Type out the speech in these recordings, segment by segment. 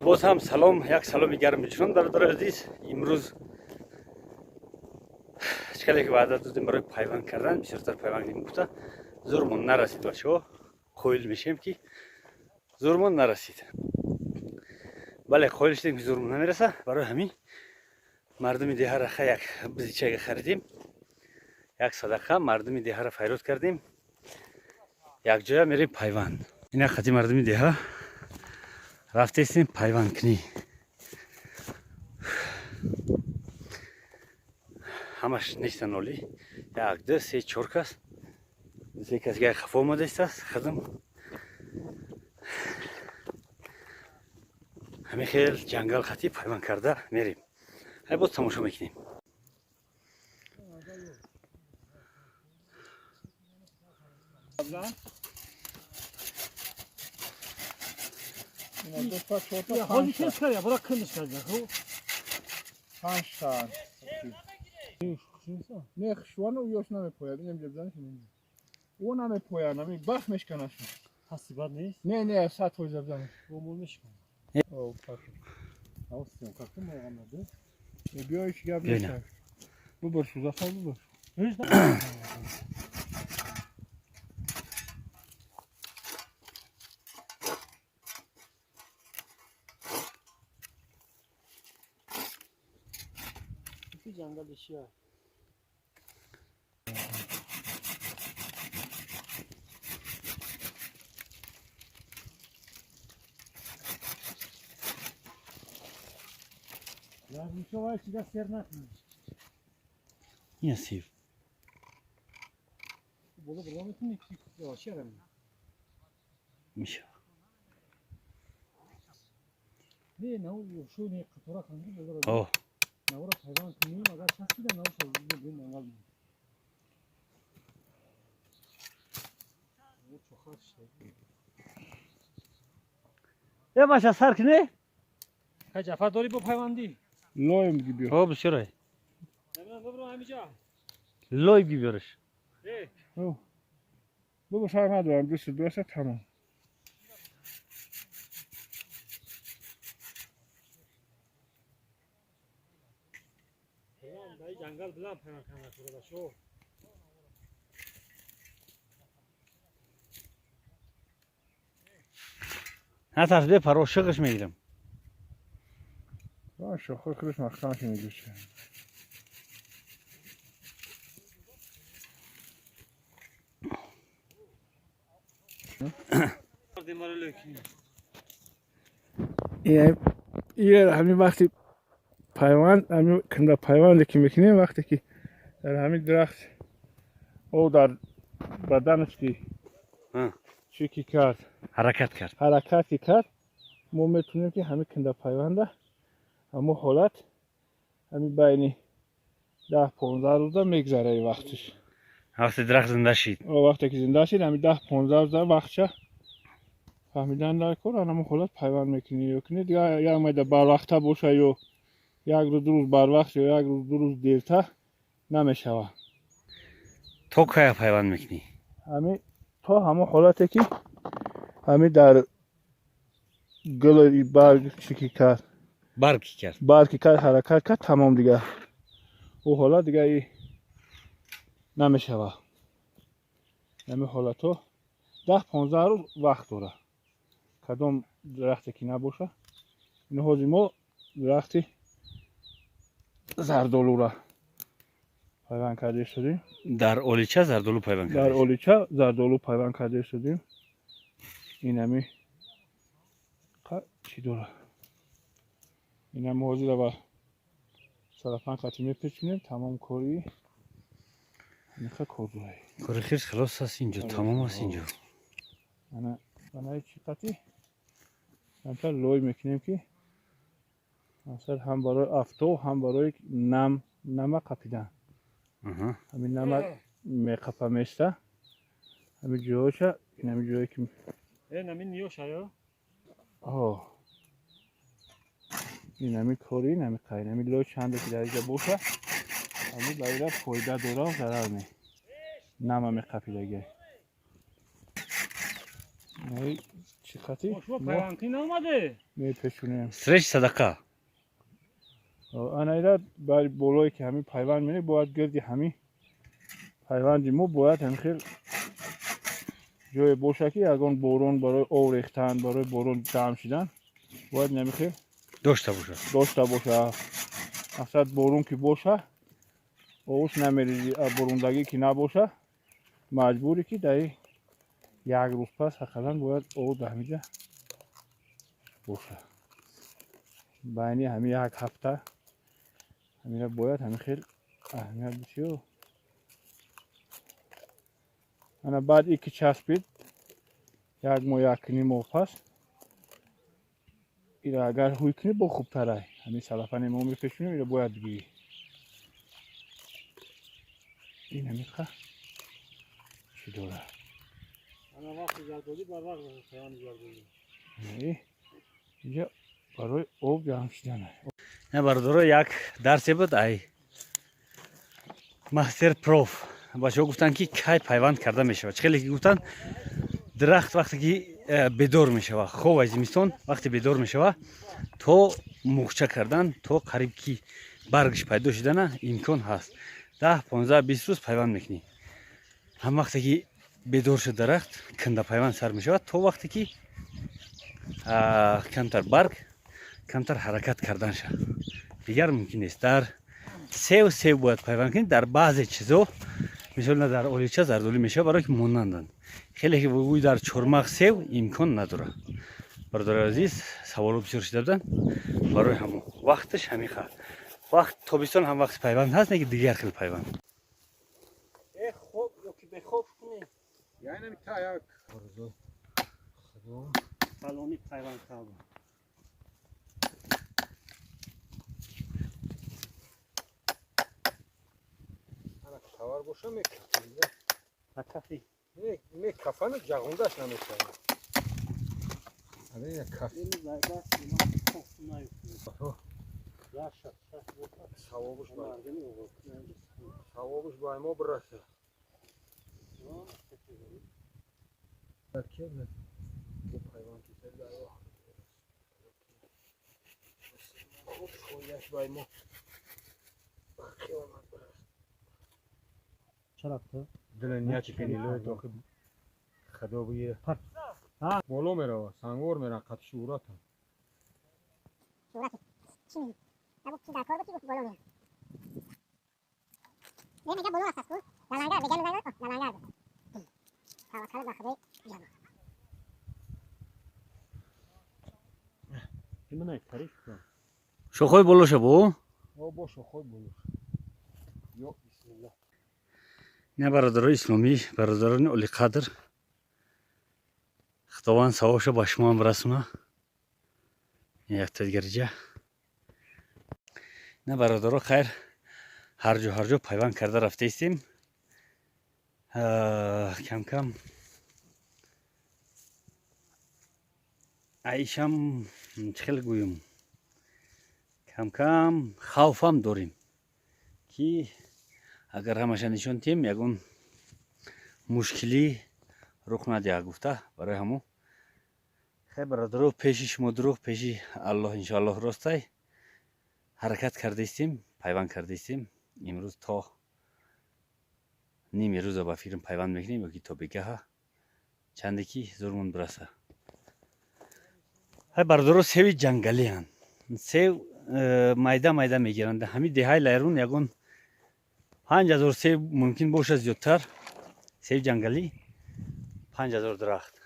باز هم سلام، یک سلامی گرم می‌چنم در عزیز. امروز اشکالی که وعده دادیم برای پیوند کردن بسیارتر پیوند گفته زورمون نرسید بچه‌ها. خویل میشیم که زورمون نرسید. بله خویل شدیم که زورمون نمیرسه. برای همین مردم دیه را یک بزیچه خریدیم. یک صدقه مردم دیه را فیروز کردیم. یک جای میریم پیوند. اینا خدی مردم دیه رفتیم پیوند کنی. همش نیستن ولی یک دو سه چهار کس سه کس گه خفا آمده است خدم همه خیلی جنگل خطی پیوند کرده میریم. های باز تماشا میکنیم. حالی کس کرده برای کندش کرده پنج تا نه خشوان او یوش نمیپوید اینم جبزنش نمیده او نمیپوید نمی بخ میشکنش هستی بد نیست؟ نه سطح و جبزنش بومول میشکن او پاکه هستیم کارتون موقع نده بیایش گب بیاین. نشه ببر شوزه خواه ببر هیچ نه چی جنگل شیعه لازم شوای چیزا سر نکنی این سیف بولا برای میتونی چی آشی رمی میشه. نه او شو نه قطورا کنی بولا اوه نورا پیوان کنی اگر چستی ده نوش از بین انگل می او چخار شد یه باشه سر کنی؟ که جفر داری با پیوندی لای میگی بیا اوه بسیاره نمیدن ببرو همیجا لای بیبرش. او ببر فرق ندارم دوست تمام دایی جنگل بلند پیوان کنه شده شو نه ترس بیا پرو شقش میگیرم. باشه خودش مخکمش میگوشه این همین وقتی پیوند همین کنده پیوندی که میکنیم وقتی که در همین درخت او در بدنش که چی که کرد حرکتی کرد ما میتونیم که همین کنده پیونده همون حالت همین بین 10-15 روزه میگذره این وقتش وقتی درخت زنده شید وقتی که زنده شید همین 10-15 روزه وقتشه فهمیدن در کار همون حالت پیوند میکنی دیگه یک مایده بر وقته باشه یا یک روز دو روز بر وقت یا یک روز دو روز دیرتر نمیشوه تو که پیوند میکنی؟ همین تا همون حالتی که همین در گل برگ چیکی کرد برگی کرد حرکت کرد تمام دیگه او حالت دیگه ای نمیشوه همین حالتو 10-15 روز وقت داره کدام درختی که نباشه این حاضی ما درختی زردالو را پیوند کرده شدیم در اولیچه زردالو پیوند در کردی؟ اولیچه زردالو پیوند کرده شدیم این همی چی داره این هم حاضی را با سرفن قطعی میپیچونیم تمام کاری میخواه کردوه کاری خیلی خلاص هست اینجا تمام هست اینجا بنای چی قطعی همچنان لوی میکنیم که مثلا هم برای افتو هم برای نمک قپیدن همین نمک میقپه میسته همین جوشه این همین جوهی که نمین نیوش هیا این همین کاری این همین قاین همین لوی چنده که در اینجا باشه همین باید پایده دورا و ضرر نی نمک میقپیدگی چی خطی؟ شما پیوانکی نامده میپیچونیم. سرش صدقه. آن ایراد برای بالایی که همین پیوند میره باید گردی همین پیوندی ما باید هم خیلی جای باشه که اگر بارون برای آب ریختن برای بارون جمع شدن باید نمیخواد داشته باشه. داشته باشه. اصلا بارون که باشه آبش نمیریزی، باروندگی که نباشه مجبوری که در یک روز پس حقیقتا باید آب در همینجا باشه. بینی همین یک هفته همین باید همین خیلی اهمیت بشه. انا بعد ای که چسبید یک ماه یک نیم پس ایره اگر هوی کنی با خوب تره همین سلفن ما میپیشونیم ایره باید بگیری این همیخه چی داره انا وقتی زردولی بر وقت پیوان زردولی اینجا برای آب جمع شدنه. نه برادر یک درسی بود ای مستر پروف بچه ها گفتن که کی پیوند کرده میشه. خیلی که گفتن درخت وقتی که بدور میشه خوب از زمستون وقتی بدور میشه تو مخچه کردن تو قریب که برگش پیدا شدن امکان هست 10 15 20 روز پیوند میکنی. هم وقتی که بدور شد درخت کنده پیوند سر میشه تو وقتی که کمتر برگ کمتر حرکت کردن شه دیگر ممکن است. در سیب باید پیوند کنید. در بعضی چیزا مثلا در اولیچه زردولی میشه برای که مونندن. خیلی که بگوی در چرمق سیب امکان نداره. برادر عزیز سوالو بسیار شده بودن برای همون وقتش همیخه وقت تابستان هم وقت پیوند هست نه که دیگر خیلی پیوند خوب یا که بخوب کنی یعنی تا یک آرزو سلونی پیوان کردم انا کتاور باشه میکنه کافی میکفن جغوندش نمیشه. آره یک کافی این زایده اینا خوب یا شد ثوابش با ما برسه. ترکیب نه که پیوان کی در راه خوب خویش با ما قیامت برسه. چرا تو دل نیا چکنی لو تو که خدا بگیره ها مولو میره سنگور میره قد شورت هم چی میگی؟ ابو کی در کار بودی گفت بالا میاد. میگه بالا هست کو؟ دلنگر میگه دلنگر بود. توکل به خدا جان. این من تعریف کنم شوخوی بلوشه بو او باشه خود بولوش یا بسم الله. نه برادر اسلامی برادران اولی قدر خداوند ثوابش با شما هم برسونه. یک تدگرجه نه برادر خیر هر جا پیوند کرده رفته استیم کم کم ایشم خیلی گویم کم کم خوفم داریم که اگر همش نشون تیم یگون مشکلی رخ نده گفته برای همو خیلی برادرو پیش شما دروغ پیش الله انشاءالله راستای حرکت کرده استیم پیوند کرده استیم. امروز تا نیم روز با فیلم پیوند میکنیم و که تا بگه چنده کی زورمون برسه. های برادرو سیو جنگلی هن سیو مایده میگیرند همین دههای لیرون یگون 5000 سیب ممکن باشه زیادتر. سیب جنگلی 5000 درخت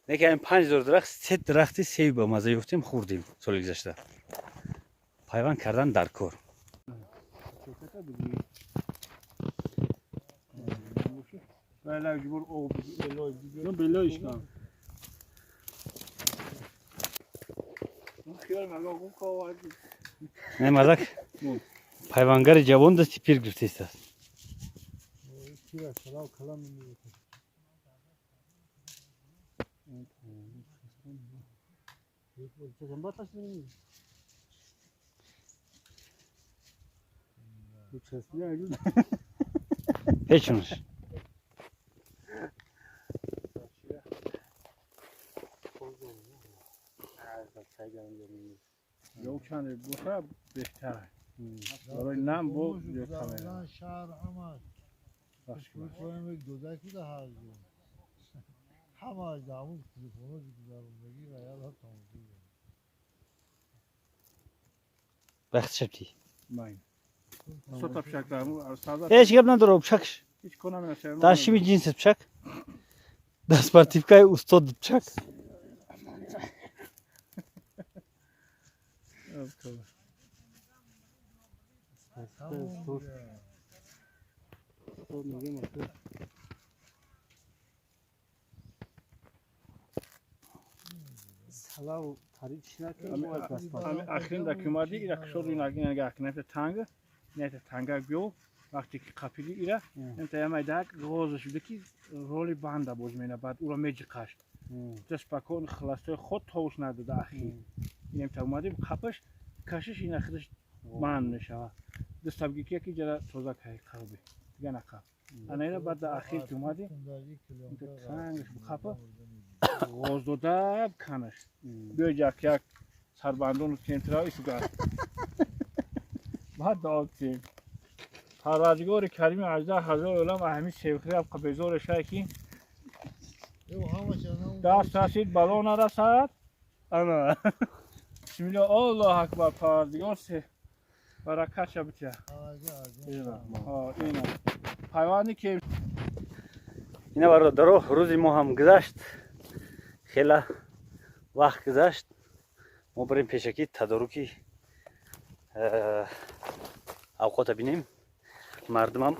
نکه این 5000 درخت 3 درختی سیب به مزه یافتیم خوردیم سال گذشته. پیوند کردن در کار بله جبر او بلایش کنم خیال مگه گم کو نه مزک پیوندگر جوان دستی پیر گرفته است. کیرا سلام کلام میگه هیچونش یا چند بوسه بهتره برای نم بو یا کاملا شهر همه باش شروع کنیم یک دودکی ده هر جور همه از دامون تلفن‌ها گذرندگی و یاد تاموزی وقت شبتی ماین صوت بشک دارم استاد هیچ گپ نداره بچکش هیچ کنم نشم در شیمی جنس بچک دست بر تیپکای استاد بچک اخرین دکومادی ایرا کشور این نگاه کنه تنگ بیو وقتی که کپیلی ایرا انت یه داک روزش بکی رولی باندا بوجمینه بعد اون میج کاشت دست پاکون خلاصه خود توش نداده اخیر این تا اومدیم کپش کاشش این اخرش مان نشه دست تبگی کی جرا توزا کای خرابی دیگه نکا انا اینا بعد اخیر که اومدیم تنگش بخپه روز داده کنش بیا یک سربندون کنترا ایستگاه بعد دادیم پرازگار کریم عزیز هزار علم اهمی شیخی اب قبیزور شاکی دست رسید بالا نرسد انا بسم الله الله اکبر پرازگار سه برکت شبچه اینا حیوانی که اینا برادرو روزی ما هم گذشت خیلی وقت گذشت ما بریم پیشکی تدارکی اوقات بینیم مردم هم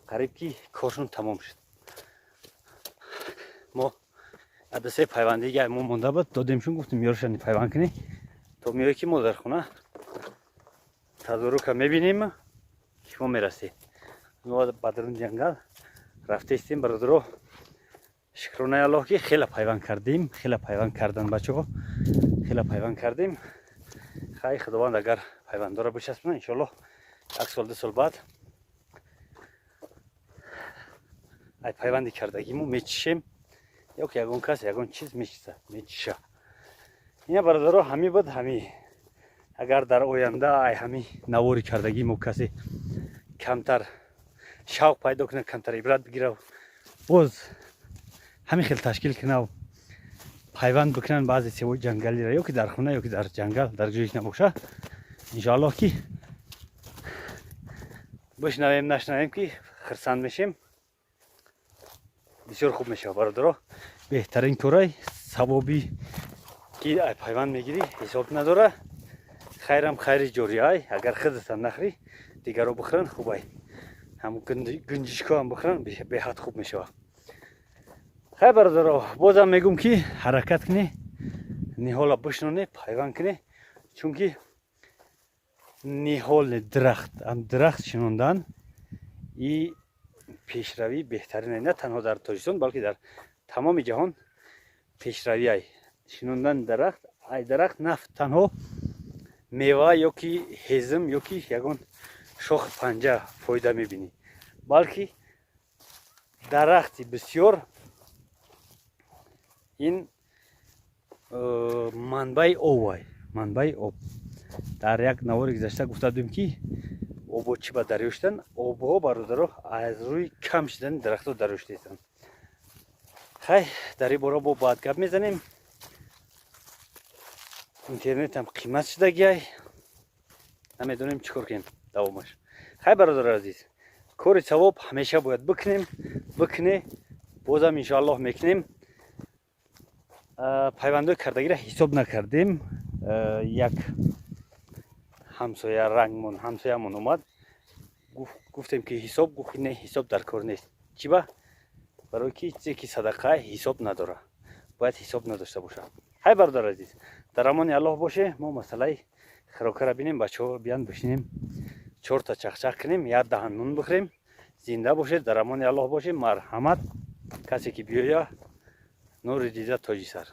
قریب که کارشون تمام شد ما عدسه پیوندی که ما مونده بود دادیمشون گفتیم یارشانی پیوند کنی تا میایی که ما در خونه تدارک میبینیم که ما میرسیم ما بدرون جنگل رفته استیم برادرو شکرانه الله که خیلی پیوند کردیم خیلی پیوند کردن بچه ها خیلی پیوند کردیم خیلی خداوند اگر پیوند را بچسبونه انشالله یک سال دو سال بعد ای پیوندی کردگیمو میچشیم یا که یگون کس یگون چیز میچشه اینا برادرها همی بود همی اگر در آینده ای همی نواری کردگیمو کسی کمتر شوق پیدا کنه کمتر عبرت بگیره باز همین خیلی تشکیل کنه و پیوند بکنن بعضی سوی جنگلی را یا که در خونه یا که در جنگل در جایش نباشه انشاءالله که بشنویم نشنویم که خرسند میشیم بسیار خوب میشه برادرها بهترین کارای ثوابی که پیوند میگیری حساب نداره خیرم خیر جوری های اگر خودت هم نخری دیگر رو بخورن خوبه همون گنجشکا هم بخورن به حد خوب میشه خیلی برادرها بازم میگم که حرکت کنی نهال بشنونه پیوند کنی چون که نهال درخت هم درخت شنوندن این پیشروی بهترین نه تنها در تاجیکستان بلکه در تمام جهان پیشروی های شنوندن درخت ای درخت نفت تنها میوه یا که هضم یا که یگان شاخ پنجه فایده میبینی بلکه درختی بسیار این منبع آب در یک نوار گذشته گفته بودیم که آب چی به دریاشتن آب ها برادرها از روی کم شدن درخت ها دریاشته هستند خیلی در این باره با بعد گپ میزنیم اینترنت هم قیمت شده گیای نمیدونیم چیکار کنیم دوامش خیلی برادر عزیز کار ثواب همیشه باید بکنه بازم انشاءالله میکنیم پیوندهای کردگی را حساب نکردیم یک همسایه رنگمون همسایه‌مون اومد گفتیم که حساب گفت نه حساب در کار نیست چی با برای که چیزی که صدقه حساب نداره باید حساب نداشته باشه های برادر عزیز در امان الله باشه ما مسئله خوراک را بینیم بچه‌ها بیان بشینیم 4 تا چخچخ کنیم یا دهن نون بخوریم زنده باشه در امان الله باشه مرحمت کسی که بیاید نور دیده تاجی سر